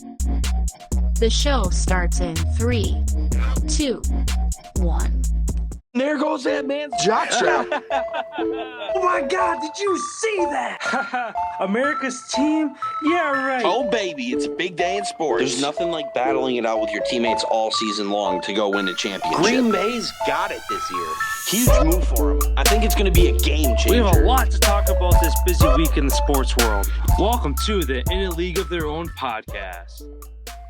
The show starts in 3, 2, 1. There goes that man's jock strap. Oh my God, did you see that? America's team? Yeah, right. Oh, baby, it's a big day in sports. There's nothing like battling it out with your teammates all season long to go win a championship. Green Bay's got it this year. Huge move for them. I think it's going to be a game changer. We have a lot to talk about this busy week in the sports world. Welcome to the In a League of Their Own podcast.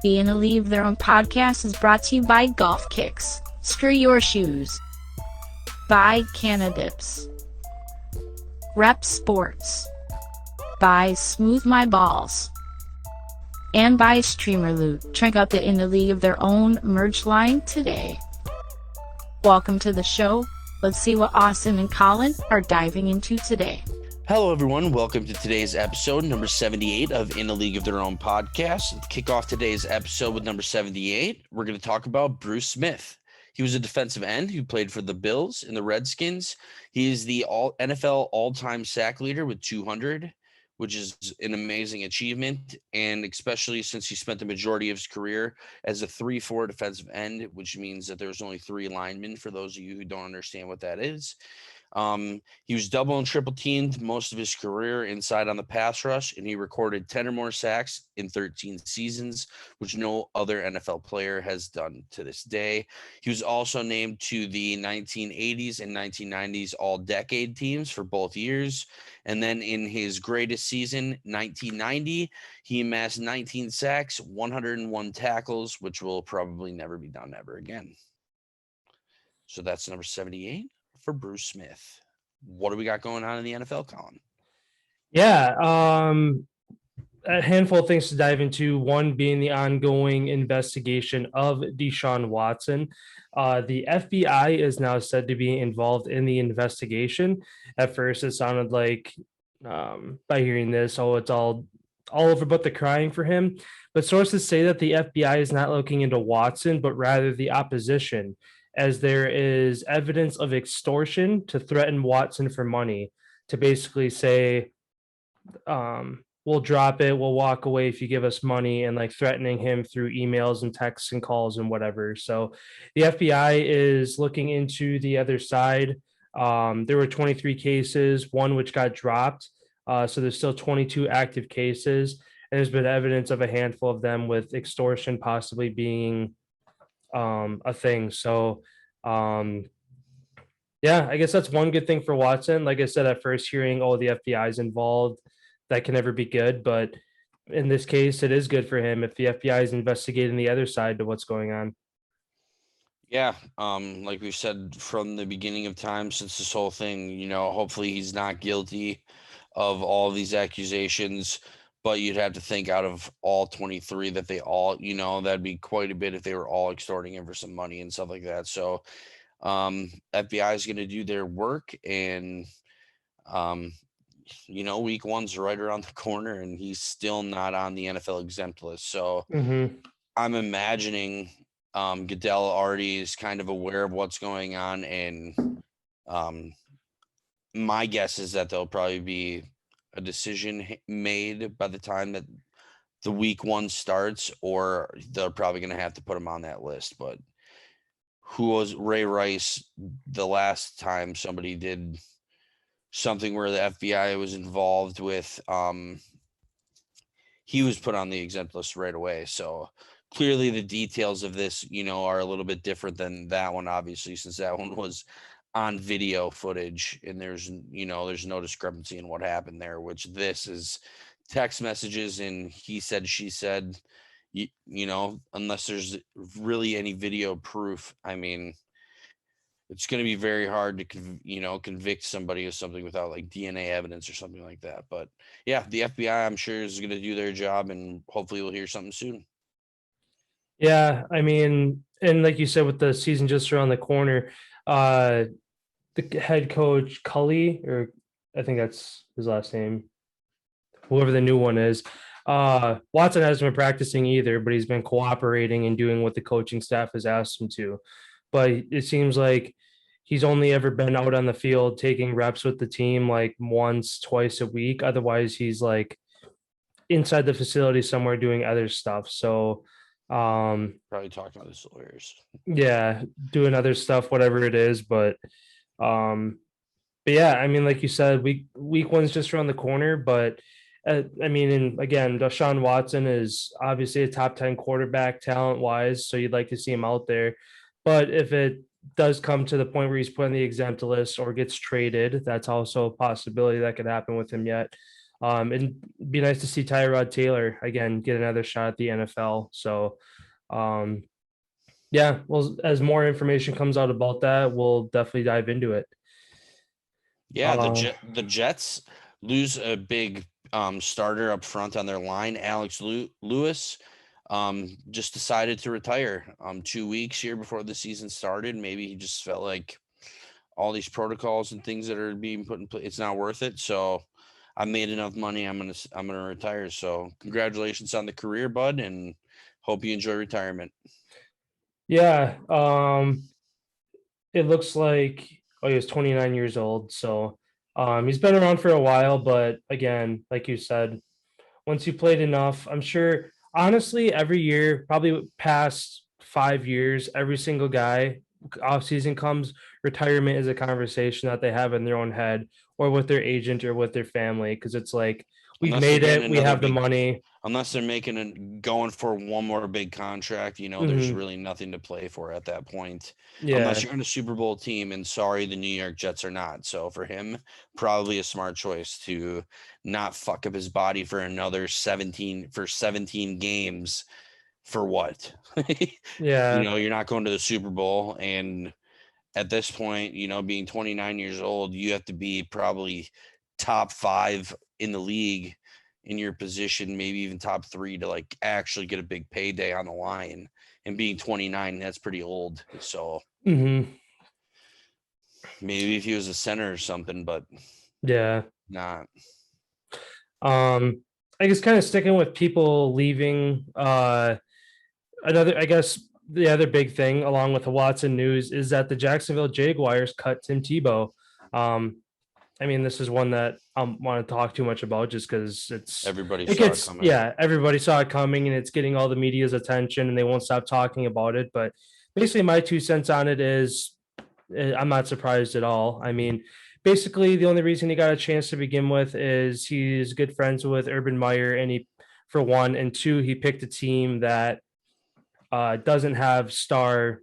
The In a League of Their Own podcast is brought to you by Golf Kicks. Screw your shoes. By Canadips. Rep Sports. By Smooth My Balls. And by Streamer Loot. Check out the In a League of Their Own merch line today. Welcome to the show. Let's see what Austin and Collin are diving into today. Hello, everyone. Welcome to today's episode, number 78 of In a League of Their Own podcast. To kick off today's episode with number 78, we're going to talk about Bruce Smith. He was a defensive end who played for the Bills and the Redskins. He is the NFL all-time sack leader with 200, which is an amazing achievement, and especially since he spent the majority of his career as a 3-4 defensive end, which means that there's only 3 linemen for those of you who don't understand what that is. He was double and triple teamed most of his career inside on the pass rush, and he recorded 10 or more sacks in 13 seasons, which no other NFL player has done to this day. He was also named to the 1980s and 1990s all-decade teams for both years. And then in his greatest season, 1990, he amassed 19 sacks, 101 tackles, which will probably never be done ever again. So that's number 78. For Bruce Smith. What do we got going on in the NFL, Collin? Yeah, a handful of things to dive into. One being the ongoing investigation of Deshaun Watson. The FBI is now said to be involved in the investigation. At first, it sounded like, by hearing this, it's all over but the crying for him. But sources say that the FBI is not looking into Watson, but rather the opposition, as there is evidence of extortion to threaten Watson for money, to basically say, we'll drop it, we'll walk away if you give us money, and like threatening him through emails and texts and calls and whatever. So the FBI is looking into the other side. There were 23 cases, one which got dropped. So there's still 22 active cases. And there's been evidence of a handful of them with extortion possibly being a thing. So yeah, I guess that's one good thing for Watson. Like I said, at first hearing, the FBI is involved, that can never be good. But in this case, it is good for him if the FBI is investigating the other side to what's going on. Yeah, like we've said from the beginning of time since this whole thing, hopefully he's not guilty of all of these accusations. But you'd have to think out of all 23 that they all, that'd be quite a bit if they were all extorting him for some money and stuff like that. So FBI is going to do their work, and, week one's right around the corner, and he's still not on the NFL exempt list. So I'm imagining Goodell already is kind of aware of what's going on. And my guess is that there'll probably be a decision made by the time that the week 1 starts, or they're probably going to have to put him on that list. But who was Ray Rice the last time somebody did something where the FBI was involved with? He was put on the exempt list right away. So clearly the details of this, are a little bit different than that one, obviously, since that one was on video footage, and there's no discrepancy in what happened there, which this is text messages and he said, she said, unless there's really any video proof. I mean, it's going to be very hard to, convict somebody of something without like DNA evidence or something like that. But yeah, the FBI, I'm sure, is going to do their job, and hopefully we'll hear something soon. Yeah, I mean, and like you said, with the season just around the corner, the head coach Cully, or I think that's his last name, whoever the new one is, Watson hasn't been practicing either, but he's been cooperating and doing what the coaching staff has asked him to. But it seems like he's only ever been out on the field taking reps with the team like once, twice a week. Otherwise, he's like inside the facility somewhere doing other stuff. So Probably talking to his lawyers. yeah, doing other stuff, whatever it is. But yeah, I mean, like you said, week one's just around the corner. But I mean, and again, Deshaun Watson is obviously a top 10 quarterback talent wise, so you'd like to see him out there. But if it does come to the point where he's put on the exempt list or gets traded, that's also a possibility that could happen with him yet. It'd be nice to see Tyrod Taylor again get another shot at the NFL. So, um, yeah, well, as more information comes out about that, we'll definitely dive into it. Yeah, the Jets lose a big starter up front on their line. Alex Lewis just decided to retire 2 weeks here before the season started. Maybe he just felt like all these protocols and things that are being put in place, it's not worth it. So I made enough money. I'm gonna retire. So congratulations on the career, bud, and hope you enjoy retirement. Yeah, it looks like he was 29 years old. So he's been around for a while, but again, like you said, once you played enough, I'm sure honestly, every year, probably past 5 years, every single guy off season comes, retirement is a conversation that they have in their own head or with their agent or with their family. Cause it's like, we've Unless they're made getting it, we another have the big- money. Unless they're going for one more big contract, there's really nothing to play for at that point. Yeah. Unless you're on a Super Bowl team, and sorry, the New York Jets are not. So for him, probably a smart choice to not fuck up his body for another 17 games. For what? Yeah. You're not going to the Super Bowl, and at this point, being 29 years old, you have to be probably top 5 in the league in your position, maybe even top 3 to like actually get a big payday on the line. And being 29, that's pretty old. So maybe if he was a center or something, but yeah. not. I guess kind of sticking with people leaving. I guess the other big thing, along with the Watson news, is that the Jacksonville Jaguars cut Tim Tebow. I mean, this is one that I don't want to talk too much about just because Everybody saw it coming. Yeah, everybody saw it coming and it's getting all the media's attention and they won't stop talking about it. But basically, my 2 cents on it is I'm not surprised at all. I mean, basically, the only reason he got a chance to begin with is he's good friends with Urban Meyer, and for one, and two, he picked a team that doesn't have star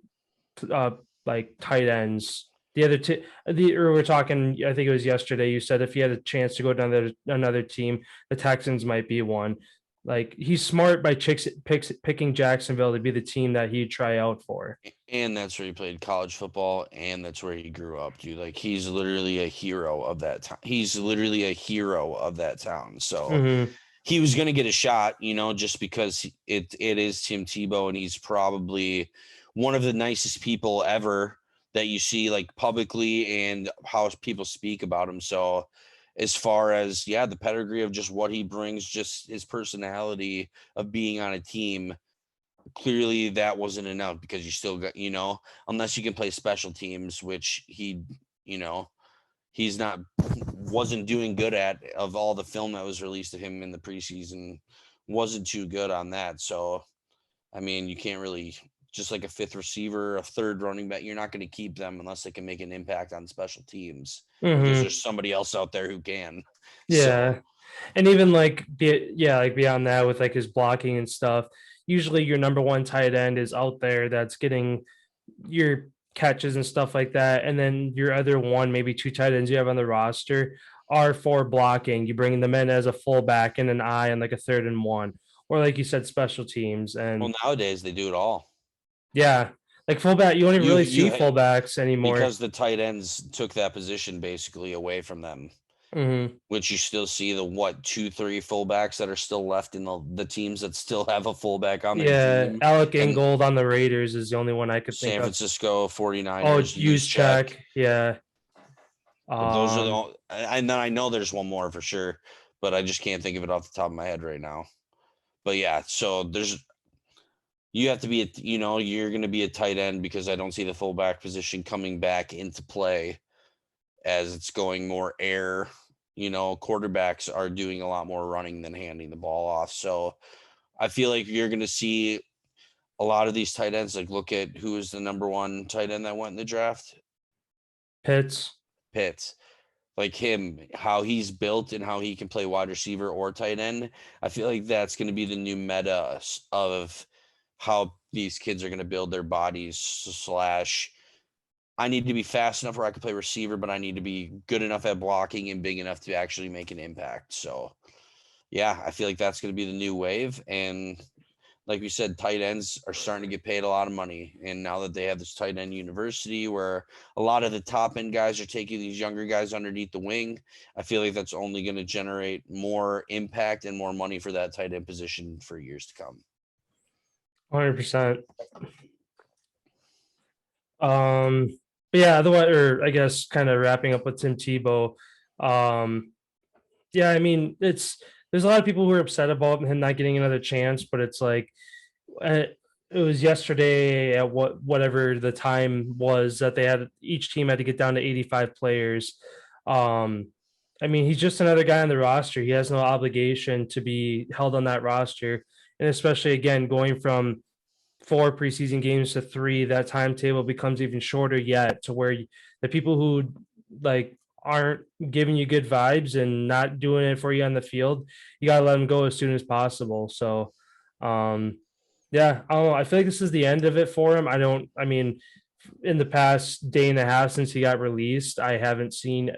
like tight ends. The other we're talking, I think it was yesterday, you said if he had a chance to go down another team, the Texans might be one. Like, he's smart by picking Jacksonville to be the team that he'd try out for. And that's where he played college football, and that's where he grew up, dude. Like, he's literally a hero of that town. So he was going to get a shot, just because it is Tim Tebow, and he's probably one of the nicest people ever that you see, like, publicly, and how people speak about him. So as far as, the pedigree of just what he brings, just his personality of being on a team, clearly that wasn't enough, because you still got, unless you can play special teams, which wasn't doing good at. Of all the film that was released of him in the preseason, wasn't too good on that. So, I mean, you can't really, just like a 5th receiver, a 3rd running back, you're not going to keep them unless they can make an impact on special teams, because there's somebody else out there who can. Yeah. So, and even like beyond that, with like his blocking and stuff, usually your number 1 tight end is out there that's getting your catches and stuff like that. And then your other 1, maybe 2 tight ends you have on the roster are for blocking. You bring them in as a fullback and an eye and like a 3rd and 1, or like you said, special teams. And well, nowadays they do it all. Yeah, like fullback, you don't even really see fullbacks anymore, because the tight ends took that position basically away from them. Which you still see the 2-3 fullbacks that are still left in the teams that still have a fullback on their team. Alec Ingold on the Raiders is the only one I could think of. San Francisco 49ers. Oh, Juszczyk. Yeah. Those are and then I know there's one more for sure, but I just can't think of it off the top of my head right now. But yeah, so you have to be you're going to be a tight end, because I don't see the fullback position coming back into play as it's going more air, quarterbacks are doing a lot more running than handing the ball off. So I feel like you're going to see a lot of these tight ends, like look at who is the number one tight end that went in the draft. Pitts. Like him, how he's built and how he can play wide receiver or tight end. I feel like that's going to be the new meta of how these kids are going to build their bodies / I need to be fast enough where I can play receiver, but I need to be good enough at blocking and big enough to actually make an impact. So yeah, I feel like that's going to be the new wave. And like we said, tight ends are starting to get paid a lot of money. And now that they have this tight end university where a lot of the top end guys are taking these younger guys underneath the wing, I feel like that's only going to generate more impact and more money for that tight end position for years to come. 100%. But yeah, otherwise, or I guess kind of wrapping up with Tim Tebow. Yeah, I mean, there's a lot of people who are upset about him not getting another chance, but it's like it was yesterday at whatever the time was that each team had to get down to 85 players. I mean, he's just another guy on the roster. He has no obligation to be held on that roster, and especially again going from 4 preseason games to 3, that timetable becomes even shorter yet, to where the people who like aren't giving you good vibes and not doing it for you on the field, you got to let them go as soon as possible. So yeah, I don't know. I feel like this is the end of it for him. I mean, in the past day and a half since he got released, I haven't seen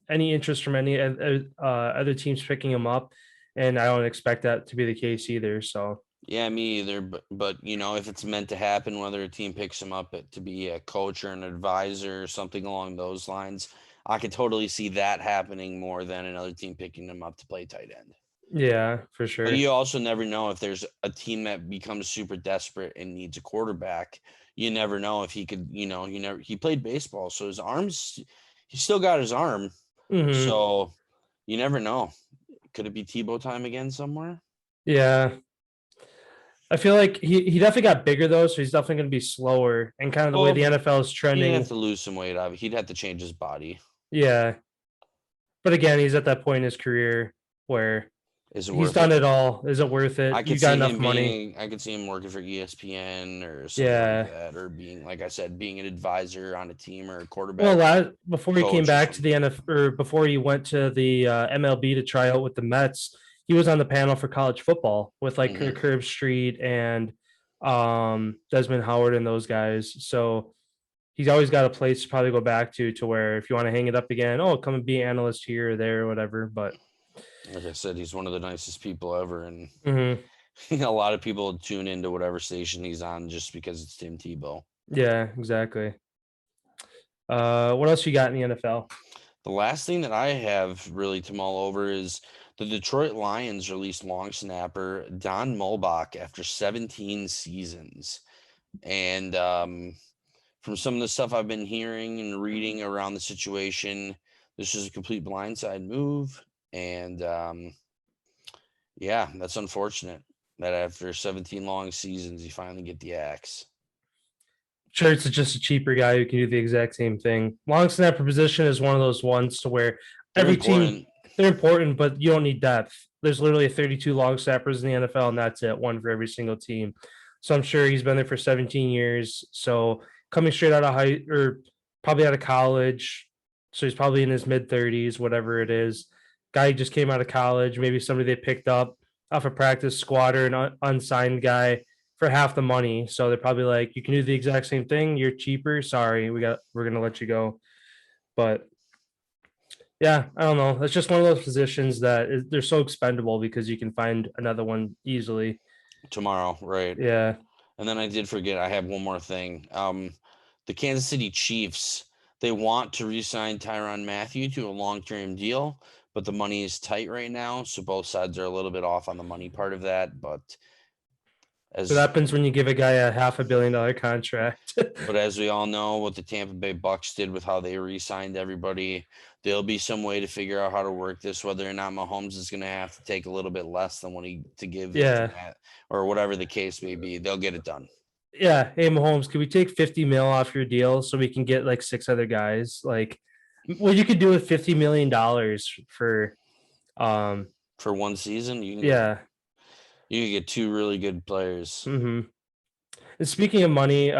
any interest from any other teams picking him up, and I don't expect that to be the case either. So yeah, me either. But if it's meant to happen, whether a team picks him up to be a coach or an advisor or something along those lines, I could totally see that happening more than another team picking him up to play tight end. Yeah, for sure. But you also never know if there's a team that becomes super desperate and needs a quarterback. You never know if he could, he played baseball, so his arms, he still got his arm. Mm-hmm. So you never know. Could it be Tebow time again somewhere? Yeah. I feel like he definitely got bigger though, so he's definitely going to be slower, and kind of the way the NFL is trending. He'd have to lose some weight. He'd have to change his body. Yeah. But again, he's at that point in his career where he's done it all. Is it worth it? You got enough money. I could see him working for ESPN or something like that, or being, like I said, being an advisor on a team or a quarterback. Well, before he came back to the NFL, or before he went to the MLB to try out with the Mets, he was on the panel for college football with like Curb Street and Desmond Howard and those guys. So he's always got a place to probably go back to where if you want to hang it up again, come and be an analyst here or there or whatever. But like I said, he's one of the nicest people ever, and a lot of people tune into whatever station he's on just because it's Tim Tebow. Yeah, exactly. What else you got in the NFL? The last thing that I have really to mull over is the Detroit Lions released long snapper Don Mulbach after 17 seasons. And from some of the stuff I've been hearing and reading around the situation, this is a complete blindside move. And yeah, that's unfortunate that after 17 long seasons, you finally get the axe. Sure, it's just a cheaper guy who can do the exact same thing. Long snapper position is one of those ones to where every team, they're important, but you don't need depth. There's literally 32 long snappers in the NFL, and that's it, one for every single team. So I'm sure he's been there for 17 years. So coming straight out of probably out of college, so he's probably in his mid-30s, whatever it is. Guy just came out of college, maybe somebody they picked up off a practice squatter, an unsigned guy for half the money. So they're probably like, you can do the exact same thing. You're cheaper. Sorry, we're going to let you go. But yeah, I don't know. It's just one of those positions that they're so expendable because you can find another one easily. Tomorrow, right? Yeah. And then I did forget, I have one more thing. The Kansas City Chiefs, they want to re-sign Tyrann Mathieu to a long-term deal, but the money is tight right now. So both sides are a little bit off on the money part of that. But what happens when you give a guy a $500 million contract? But as we all know, what the Tampa Bay Bucks did with how they re-signed everybody, there'll be some way to figure out how to work this, whether or not Mahomes is going to have to take a little bit less than what to give, or whatever the case may be. They'll get it done. Yeah. Hey, Mahomes, can we take $50 million off your deal so we can get like 6 other guys? Like, Well, you could do it $50 million for one season. You can yeah. you can get two really good players. Mm-hmm. And speaking of money,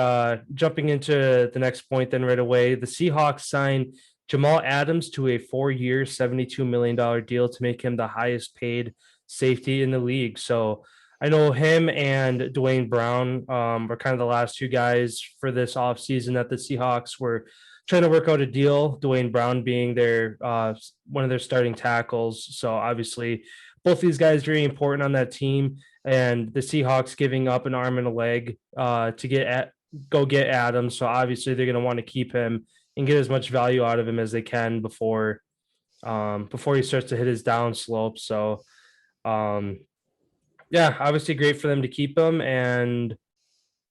jumping into the next point, then right away, the Seahawks signed Jamal Adams to a 4-year, $72 million deal to make him the highest paid safety in the league. So I know him and Dwayne Brown were kind of the last two guys for this offseason that the Seahawks were trying to work out a deal. Dwayne Brown being their one of their starting tackles. So obviously, both these guys very important on that team. And the Seahawks giving up an arm and a leg to go get Adams. So obviously, they're going to want to keep him and get as much value out of him as they can before he starts to hit his down slope. So, yeah, obviously great for them to keep him, and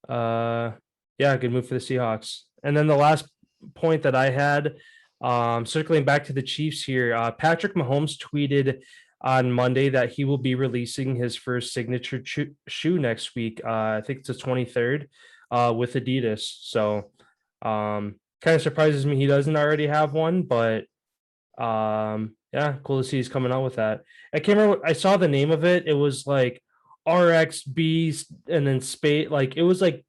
yeah, good move for the Seahawks. And then the last point that I had, circling back to the Chiefs here, Patrick Mahomes tweeted on Monday that he will be releasing his first signature shoe next week. I think it's the 23rd with Adidas. So kind of surprises me he doesn't already have one, but yeah, cool to see he's coming out with that. I can't remember. I saw the name of it. It was like RXB and then space. Like it was like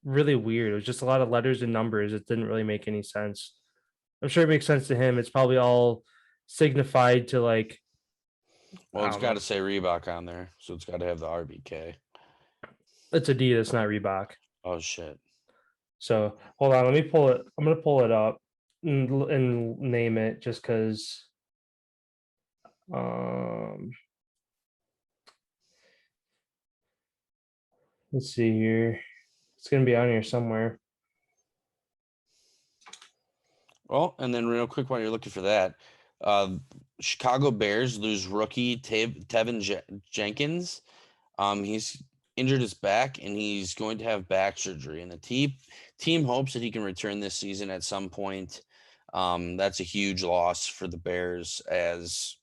really weird. It was just a lot of letters and numbers. It didn't really make any sense. I'm sure it makes sense to him. It's probably all signified to like. Well, it's got to say Reebok on there, so it's got to have the RBK. It's Adidas, not Reebok. Oh shit! So hold on, let me pull it. I'm gonna pull it up and name it just because. Let's see here. It's gonna be on here somewhere. Well, and then real quick while you're looking for that, Chicago Bears lose rookie Tevin Jenkins. He's injured his back and he's going to have back surgery. And the team hopes that he can return this season at some point. That's a huge loss for the Bears, as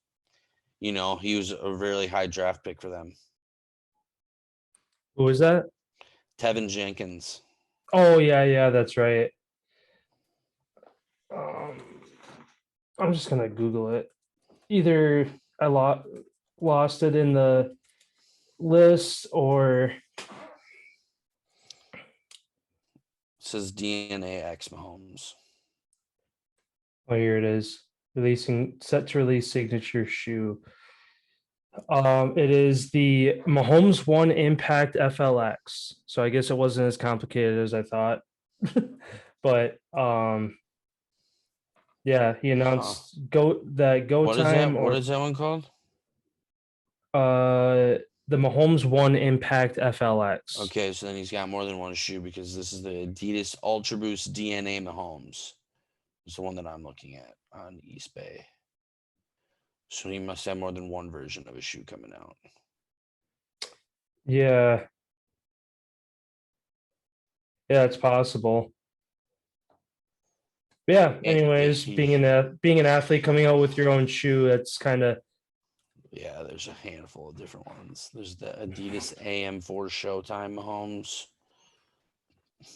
you know, he was a really high draft pick for them. Who was that? Tevin Jenkins. Oh yeah, that's right. I'm just gonna Google it. Either I lost it in the list, or it says DNA X Mahomes. Oh, here it is. Set to release signature shoe. It is the Mahomes One Impact FLX. So I guess it wasn't as complicated as I thought. But yeah, he announced go time. What is that one called? The Mahomes One Impact FLX. Okay, so then he's got more than one shoe, because this is the Adidas Ultra Boost DNA Mahomes. It's the one that I'm looking at on East Bay. So he must have more than one version of a shoe coming out. Yeah. Yeah, it's possible. Yeah, anyways, being an athlete coming out with your own shoe, that's kind of. Yeah, there's a handful of different ones. There's the Adidas AM4 Showtime Mahomes.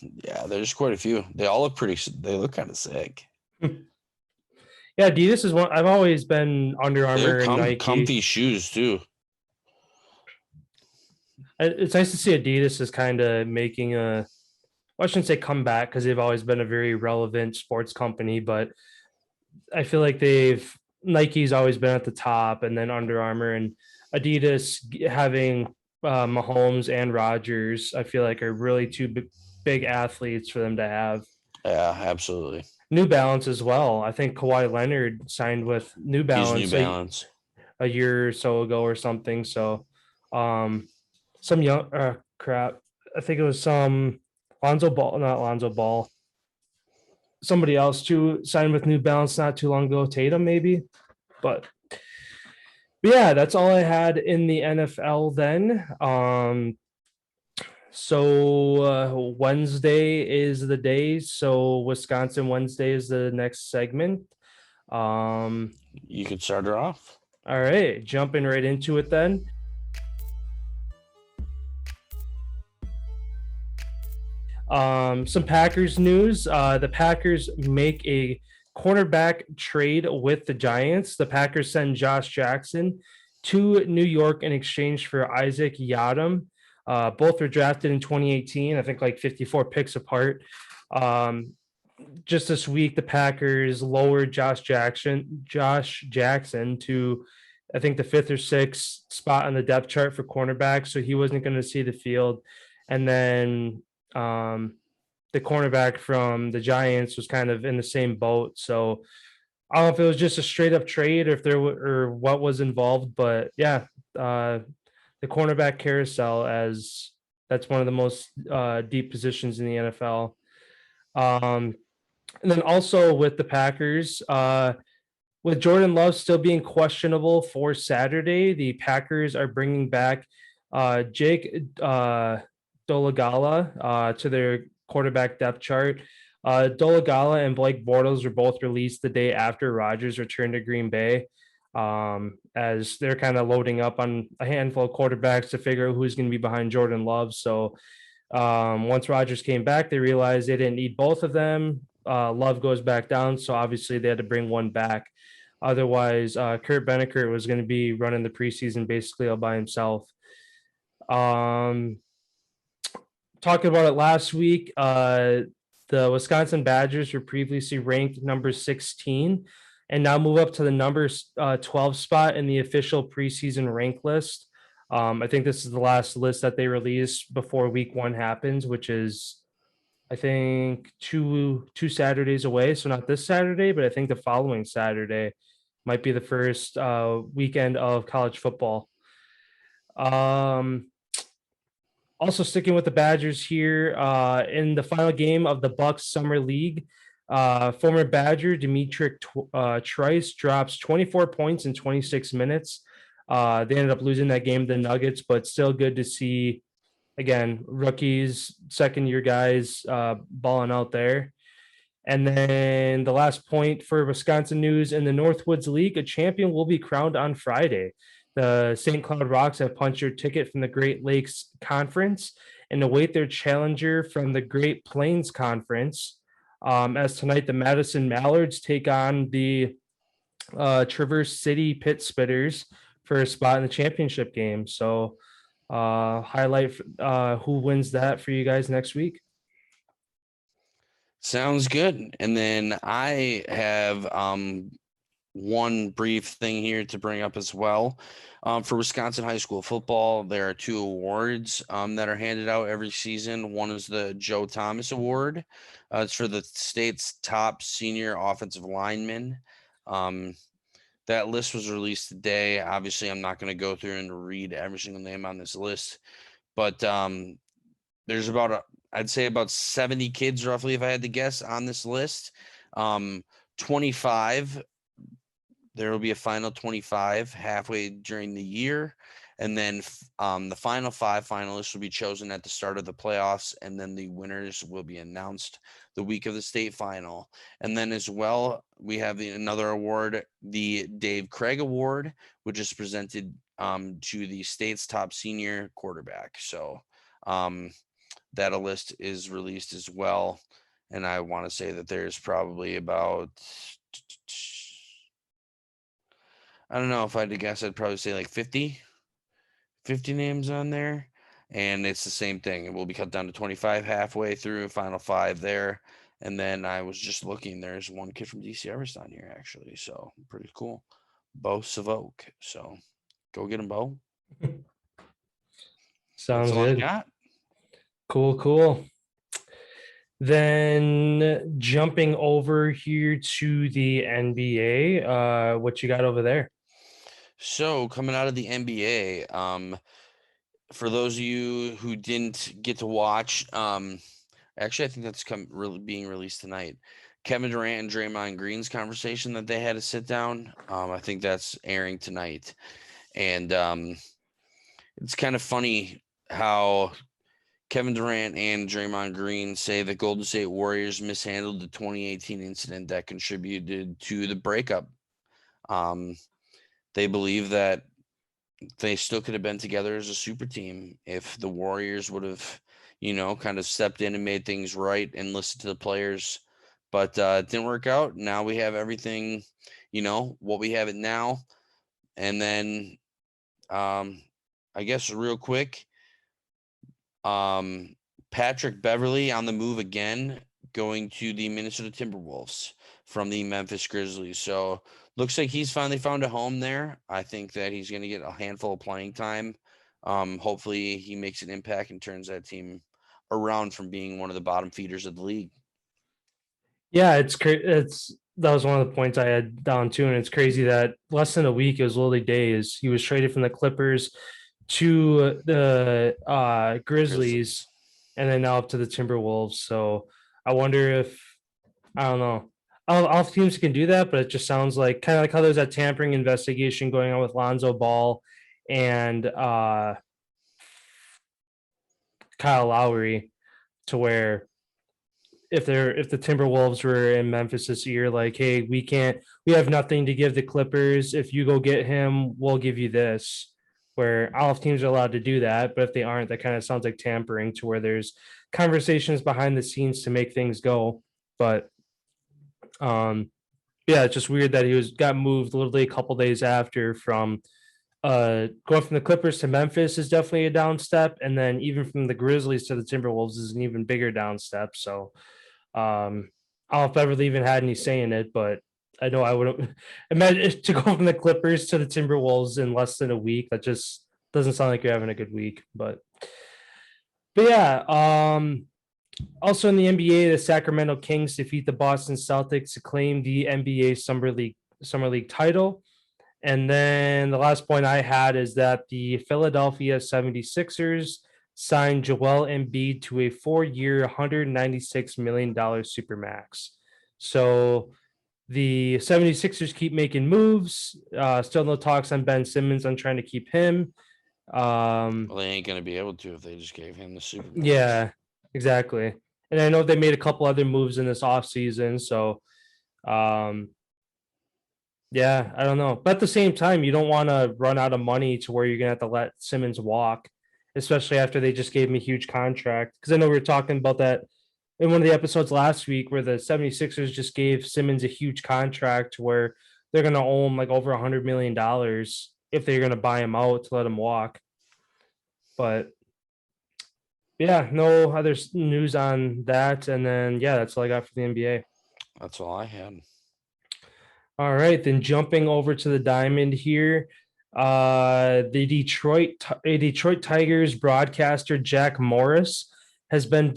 Yeah, there's quite a few. They all look they look kind of sick. Yeah, Adidas is one. I've always been Under Armour and Nike. Comfy shoes too. It's nice to see Adidas is kind of making I shouldn't say comeback, because they've always been a very relevant sports company, but I feel like Nike's always been at the top, and then Under Armour and Adidas having Mahomes and Rodgers, I feel like are really two big athletes for them to have. Yeah, absolutely. New Balance as well. I think Kawhi Leonard signed with New Balance, a year or so ago or something. So some young crap. I think it was some not Lonzo Ball. Somebody else too signed with New Balance not too long ago. Tatum maybe. But yeah, that's all I had in the NFL then. So Wednesday is the day. So Wisconsin Wednesday is the next segment. You could start her off. All right, jumping right into it then. Some Packers news. The Packers make a cornerback trade with the Giants. The Packers send Josh Jackson to New York in exchange for Isaac Yiadom. Both were drafted in 2018, I think like 54 picks apart. Just this week, the Packers lowered Josh Jackson to, I think, the 5th or 6th spot on the depth chart for cornerback, so he wasn't going to see the field. And then the cornerback from the Giants was kind of in the same boat. So I don't know if it was just a straight up trade or if there or what was involved, but yeah, the cornerback carousel, as that's one of the most deep positions in the NFL. And then also with the Packers, with Jordan Love still being questionable for Saturday, the Packers are bringing back Jake Dolagala to their quarterback depth chart. Dolagala and Blake Bortles were both released the day after Rodgers returned to Green Bay, as they're kind of loading up on a handful of quarterbacks to figure out who's going to be behind Jordan Love. So once Rodgers came back, they realized they didn't need both of them. Love goes back down, so obviously they had to bring one back. Otherwise, Kurt Beneckert was going to be running the preseason basically all by himself. Talking about it last week, the Wisconsin Badgers were previously ranked number 16 and now move up to the number 12 spot in the official preseason rank list. I think this is the last list that they release before week 1 happens, which is, I think, two Saturdays away. So not this Saturday, but I think the following Saturday might be the first weekend of college football. Also sticking with the Badgers here, in the final game of the Bucks Summer League, former Badger Demetric Trice drops 24 points in 26 minutes. They ended up losing that game to the Nuggets, but still good to see, again, rookies, second-year guys balling out there. And then the last point for Wisconsin news, in the Northwoods League, a champion will be crowned on Friday. The St. Cloud Rocks have punched their ticket from the Great Lakes Conference and await their challenger from the Great Plains Conference. As tonight, the Madison Mallards take on the Traverse City Pit Spitters for a spot in the championship game. So highlight who wins that for you guys next week. Sounds good. And then I have one brief thing here to bring up as well. For Wisconsin high school football, there are 2 awards that are handed out every season. One is the Joe Thomas Award. It's for the state's top senior offensive lineman. That list was released today. Obviously, I'm not going to go through and read every single name on this list, but there's I'd say about 70 kids roughly, if I had to guess, on this list. 25, there will be a final 25 halfway during the year. And then the final 5 finalists will be chosen at the start of the playoffs, and then the winners will be announced the week of the state final. And then as well, we have another award, the Dave Craig Award, which is presented to the state's top senior quarterback. So that a list is released as well. And I want to say that there's probably about, I don't know, if I had to guess, I'd probably say like 50 names on there. And it's the same thing. It will be cut down to 25 halfway through, final 5 there. And then I was just looking, there's one kid from DC Everest on here, actually. So pretty cool. Bo Savoke. So go get him, Bo. Sounds good. Cool. Then jumping over here to the NBA, what you got over there? So coming out of the NBA, for those of you who didn't get to watch, actually I think that's being released tonight. Kevin Durant and Draymond Green's conversation that they had to sit down. I think that's airing tonight, and it's kind of funny how Kevin Durant and Draymond Green say the Golden State Warriors mishandled the 2018 incident that contributed to the breakup. They believe that they still could have been together as a super team if the Warriors would have, kind of stepped in and made things right and listened to the players but it didn't work out. Now we have everything, what we have it now. And then I guess real quick, Patrick Beverley on the move again, going to the Minnesota Timberwolves from the Memphis Grizzlies. So looks like he's finally found a home there. I think that he's going to get a handful of playing time. Hopefully he makes an impact and turns that team around from being one of the bottom feeders of the league. Yeah, that was one of the points I had down too, and it's crazy that less than a week, it was literally days. He was traded from the Clippers to the Grizzlies, and then now up to the Timberwolves. So I wonder if, I don't know, all teams can do that, but it just sounds like kind of like how there's that tampering investigation going on with Lonzo Ball and Kyle Lowry, to where if the Timberwolves were in Memphis this year, like, hey, we have nothing to give the Clippers. If you go get him, we'll give you this. Where all of teams are allowed to do that, but if they aren't, that kind of sounds like tampering, to where there's conversations behind the scenes to make things go. But yeah, it's just weird that he got moved literally a couple days after from going from the Clippers to Memphis is definitely a down step, and then even from the Grizzlies to the Timberwolves is an even bigger down step. So I don't know if Beverly even had any say in it, but I know I wouldn't imagine to go from the Clippers to the Timberwolves in less than a week. That just doesn't sound like you're having a good week. But yeah, also in the NBA, the Sacramento Kings defeat the Boston Celtics to claim the NBA Summer League title. And then the last point I had is that the Philadelphia 76ers signed Joel Embiid to a 4-year, $196 million supermax. So the 76ers keep making moves. Still no talks on Ben Simmons on trying to keep him. Well, they ain't going to be able to if they just gave him the supermax. Yeah, exactly. And I know they made a couple other moves in this offseason. So, yeah, I don't know. But at the same time, you don't want to run out of money to where you're going to have to let Simmons walk, especially after they just gave him a huge contract. Because I know we were talking about that in one of the episodes last week where the 76ers just gave Simmons a huge contract where they're going to owe him like over $100 million if they're going to buy him out to let him walk. But yeah, no other news on that. And then, yeah, that's all I got for the NBA. That's all I had. All right, then jumping over to the diamond here, the Detroit Tigers broadcaster Jack Morris has been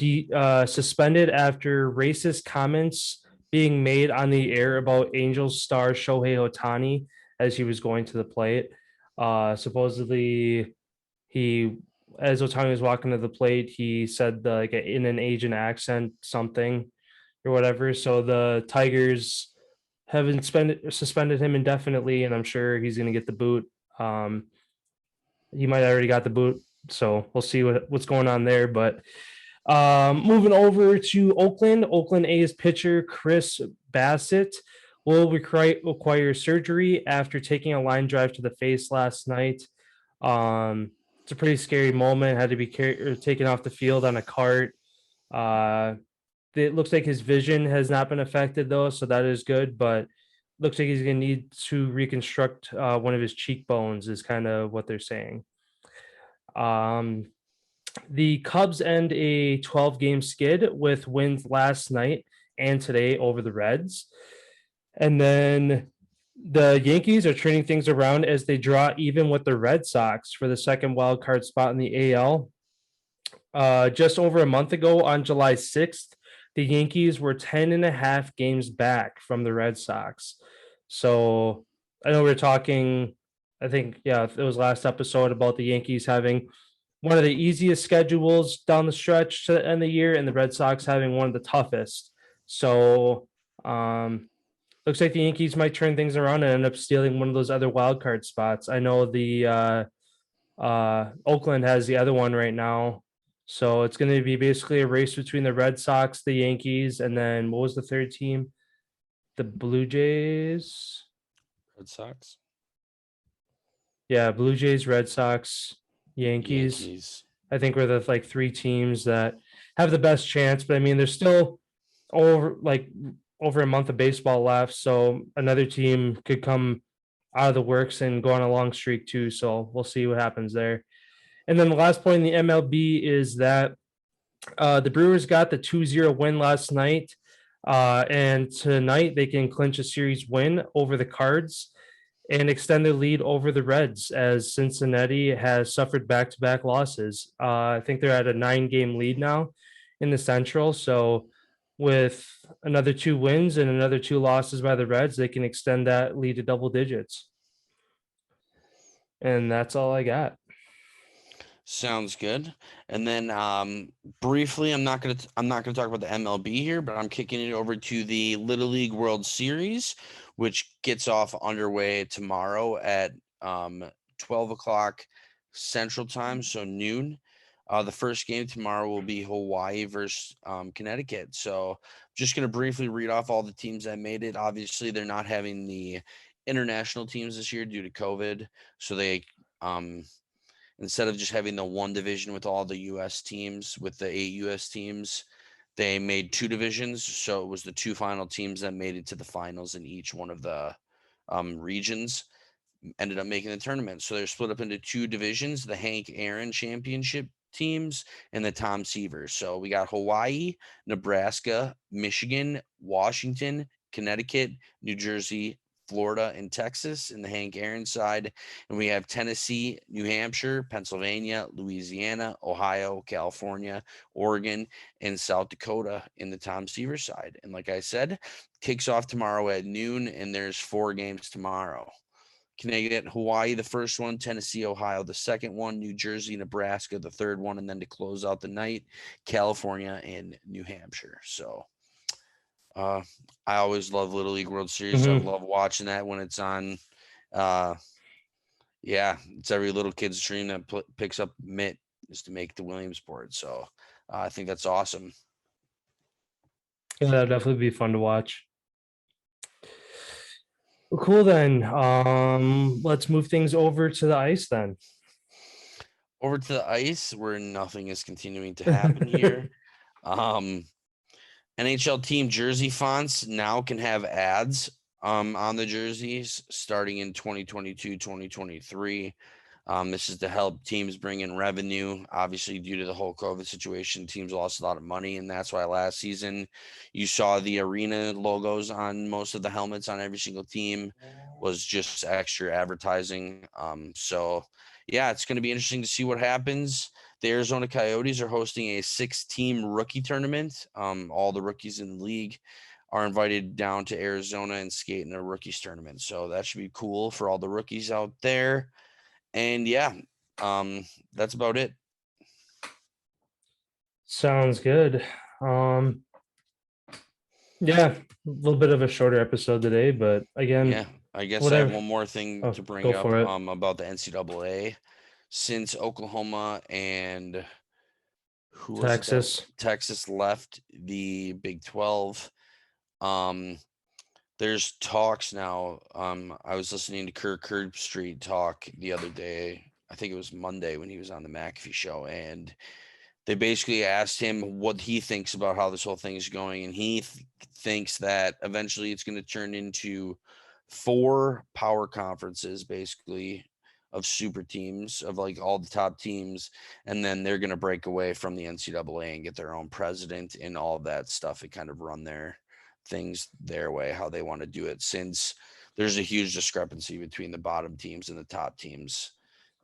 suspended after racist comments being made on the air about Angels star Shohei Ohtani as he was going to the plate. Supposedly, as Ohtani was walking to the plate, he said like in an Asian accent something or whatever. So the Tigers have suspended him indefinitely, and I'm sure he's going to get the boot. He might have already got the boot, so we'll see what's going on there. But moving over to Oakland A's pitcher Chris Bassett will require surgery after taking a line drive to the face last night. It's a pretty scary moment. Had to be taken off the field on a cart. It looks like his vision has not been affected though, so that is good. But looks like he's going to need to reconstruct one of his cheekbones, is kind of what they're saying. The Cubs end a 12-game skid with wins last night and today over the Reds. And then the Yankees are turning things around as they draw even with the Red Sox for the second wild card spot in the AL. Just over a month ago on July 6th, the Yankees were 10.5 games back from the Red Sox. So I know we were talking, I think, yeah, it was last episode about the Yankees having one of the easiest schedules down the stretch to end the year and the Red Sox having one of the toughest. So looks like the Yankees might turn things around and end up stealing one of those other wild card spots. I know the Oakland has the other one right now. So it's going to be basically a race between the Red Sox, the Yankees, and then what was the third team? The Blue Jays? Red Sox? Yeah, Blue Jays, Red Sox, Yankees. I think we're the three teams that have the best chance. But I mean, there's still over a month of baseball left, so another team could come out of the works and go on a long streak too. So we'll see what happens there. And then the last point in the MLB is that the Brewers got the 2-0 win last night. And tonight they can clinch a series win over the Cards and extend their lead over the Reds, as Cincinnati has suffered back-to-back losses. I think they're at a 9-game lead now in the Central. So with another 2 wins and another 2 losses by the Reds, they can extend that lead to double digits. And that's all I got. Sounds good. And then briefly, I'm not gonna talk about the MLB here, but I'm kicking it over to the Little League World Series, which gets off underway tomorrow at 12 o'clock Central Time, so noon. The first game tomorrow will be Hawaii versus Connecticut. So just going to briefly read off all the teams that made it. Obviously, they're not having the international teams this year due to COVID. So they instead of just having the one division with all the U.S. teams, with the 8 U.S. teams, they made 2 divisions. So it was the 2 final teams that made it to the finals in each one of the regions ended up making the tournament. So they're split up into 2 divisions, the Hank Aaron Championship teams and the Tom Seavers. So we got Hawaii, Nebraska, Michigan, Washington, Connecticut, New Jersey, Florida, and Texas in the Hank Aaron side. And we have Tennessee, New Hampshire, Pennsylvania, Louisiana, Ohio, California, Oregon, and South Dakota in the Tom Seavers side. And like I said, kicks off tomorrow at noon, and there's 4 games tomorrow. Connecticut, Hawaii, the first one, Tennessee, Ohio, the second one, New Jersey, Nebraska, the third one, and then to close out the night, California and New Hampshire. So I always love Little League World Series. I love watching that when it's on. It's every little kid's dream that picks up mitt is to make the Williamsport. So I think that's awesome. Yeah, that'd definitely be fun to watch. Well, cool then. Let's move things over to the ice then. Over to the ice, where nothing is continuing to happen here. NHL team jersey fonts now can have ads on the jerseys starting in 2022-2023. This is to help teams bring in revenue. Obviously, due to the whole COVID situation, teams lost a lot of money, and that's why last season you saw the arena logos on most of the helmets on every single team was just extra advertising. So yeah, it's going to be interesting to see what happens. The Arizona Coyotes are hosting a 6-team rookie tournament. All the rookies in the league are invited down to Arizona and skate in a rookies tournament. So that should be cool for all the rookies out there. And yeah, that's about it. Sounds good. Yeah, a little bit of a shorter episode today, but again, yeah, I guess whatever. I have one more thing to bring up about the NCAA. Since Oklahoma and Texas left the Big 12, there's talks now. I was listening to Kirk Herbstreit talk the other day. I think it was Monday when he was on the McAfee show, and they basically asked him what he thinks about how this whole thing is going, and he thinks that eventually it's going to turn into 4 power conferences, basically, of super teams, of like all the top teams, and then they're going to break away from the NCAA and get their own president and all of that stuff and kind of run their things their way, how they want to do it, since there's a huge discrepancy between the bottom teams and the top teams.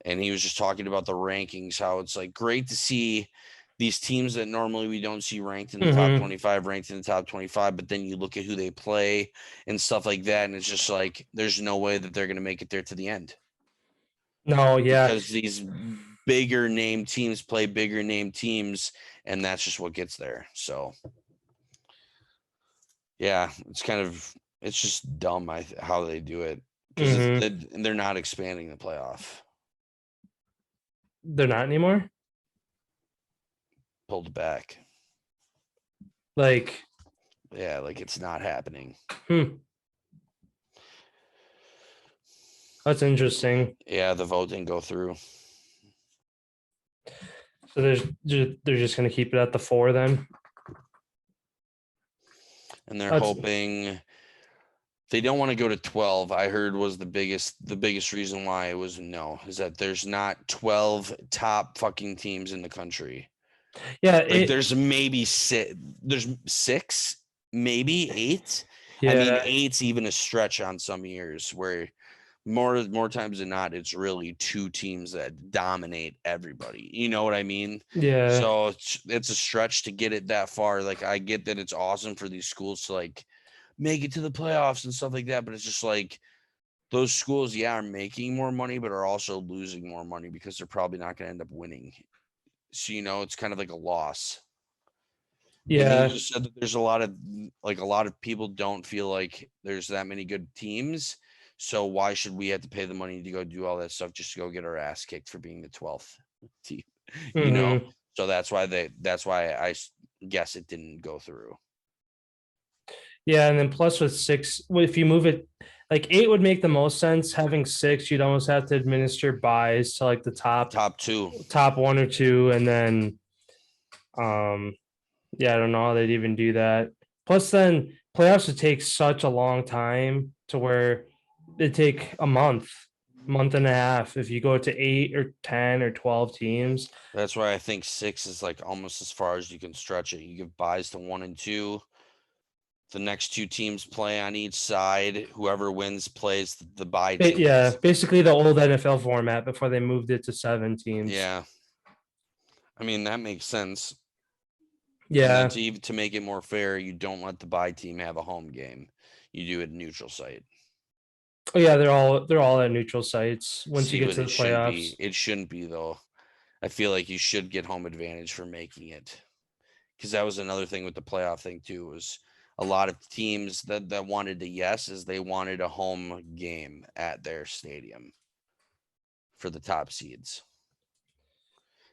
And he was just talking about the rankings, how it's like great to see these teams that normally we don't see ranked in the top 25, ranked in the top 25, but then you look at who they play and stuff like that, and it's just like there's no way that they're going to make it there to the end. No, yeah. Because these bigger name teams play bigger name teams, and that's just what gets there. So yeah, it's just dumb how they do it, because they're not expanding the playoff. They're not anymore? Pulled back. Like, yeah, like it's not happening. That's interesting. Yeah, the vote didn't go through. So they're just going to keep it at the 4 then? and they're hoping they don't want to go to 12. I heard was the biggest reason why it was no, is that there's not 12 top fucking teams in the country. Yeah, like there's maybe there's 6, maybe 8. Yeah. I mean, 8's even a stretch on some years where more times than not, it's really 2 teams that dominate everybody. You know what I mean? Yeah. So it's a stretch to get it that far. Like, I get that it's awesome for these schools to like make it to the playoffs and stuff like that, but it's just like those schools, are making more money, but are also losing more money because they're probably not going to end up winning. So, it's kind of like a loss. Yeah. And you just said that there's a lot of people don't feel like there's that many good teams. So why should we have to pay the money to go do all that stuff just to go get our ass kicked for being the 12th team? So that's why I guess it didn't go through. Yeah, and then plus with 6, if you move it, like 8 would make the most sense. Having 6, you'd almost have to administer buys to like the top 2, top 1 or 2, and then, I don't know how they'd even do that. Plus, then playoffs would take such a long time to where it'd take a month and a half if you go to 8 or 10 or 12 teams. That's why I think 6 is like almost as far as you can stretch it. You give buys to 1 and 2. The next 2 teams play on each side. Whoever wins plays the bye teams. Yeah, basically the old NFL format before they moved it to 7 teams. Yeah. I mean, that makes sense. Yeah. To make it more fair, you don't let the bye team have a home game. You do it neutral site. Oh yeah, they're all at neutral sites once you get to the playoffs. It shouldn't be though. I feel like you should get home advantage for making it, because that was another thing with the playoff thing too. Was a lot of teams that wanted they wanted a home game at their stadium for the top seeds.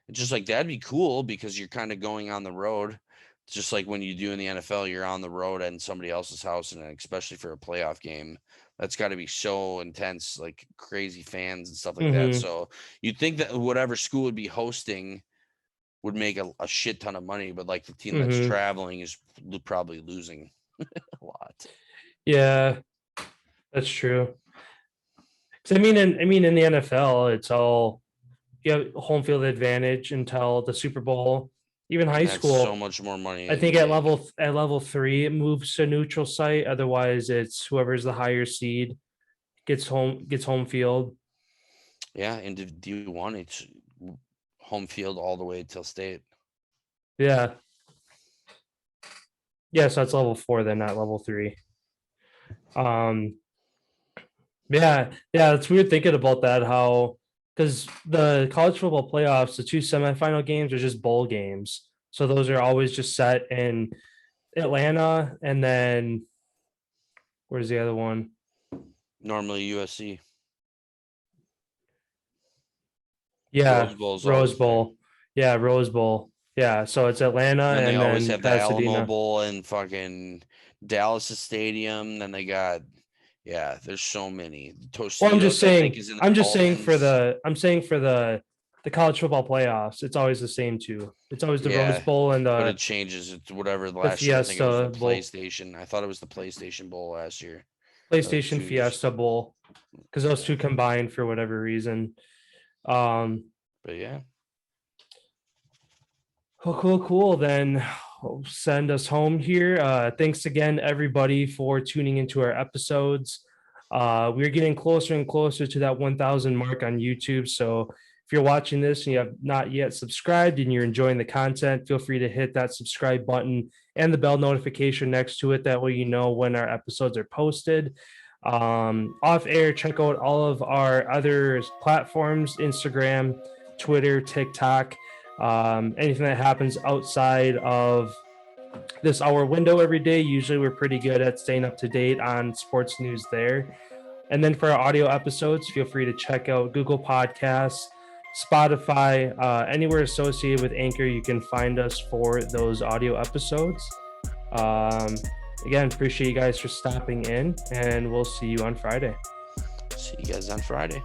It's just like that'd be cool because you're kind of going on the road. It's just like when you do in the NFL, you're on the road at somebody else's house, and especially for a playoff game, that's got to be so intense, like crazy fans and stuff like that. So you'd think that whatever school would be hosting would make a shit ton of money, but like the team that's traveling is probably losing a lot. Yeah, that's true. Because I mean in the NFL, it's all you have home field advantage until the Super Bowl. Even high school, so much more money. I think at level 3 it moves to neutral site. Otherwise, it's whoever's the higher seed gets home field. Yeah, and D1, it's home field all the way till state. Yeah. Yeah, so that's level 4 then, not level 3. Yeah, it's weird thinking about that, how because the college football playoffs, the 2 semifinal games are just bowl games. So those are always just set in Atlanta, and then where's the other one? Normally USC. Yeah, Rose Bowl. Yeah, Rose Bowl. Yeah, so it's Atlanta, and they always then have the Alamo Bowl and fucking Dallas Stadium. Then they got there's so many. Well, I'm just saying for the college football playoffs, it's always the same 2. It's always the Rose Bowl and but it changes. It's whatever last year. I think it was the PlayStation. I thought it was the PlayStation Bowl last year. PlayStation Fiesta Bowl, because those 2 combined for whatever reason. But yeah. Cool. Then send us home here. Thanks again, everybody, for tuning into our episodes. We're getting closer and closer to that 1,000 mark on YouTube. So if you're watching this and you have not yet subscribed and you're enjoying the content, feel free to hit that subscribe button and the bell notification next to it. That way you know when our episodes are posted. Off air, check out all of our other platforms: Instagram, Twitter, TikTok. Anything that happens outside of this hour window every day, usually we're pretty good at staying up to date on sports news there. And then for our audio episodes, feel free to check out Google Podcasts, Spotify, anywhere associated with Anchor. You can find us for those audio episodes. Again, appreciate you guys for stopping in, and we'll see you on Friday. See you guys on Friday.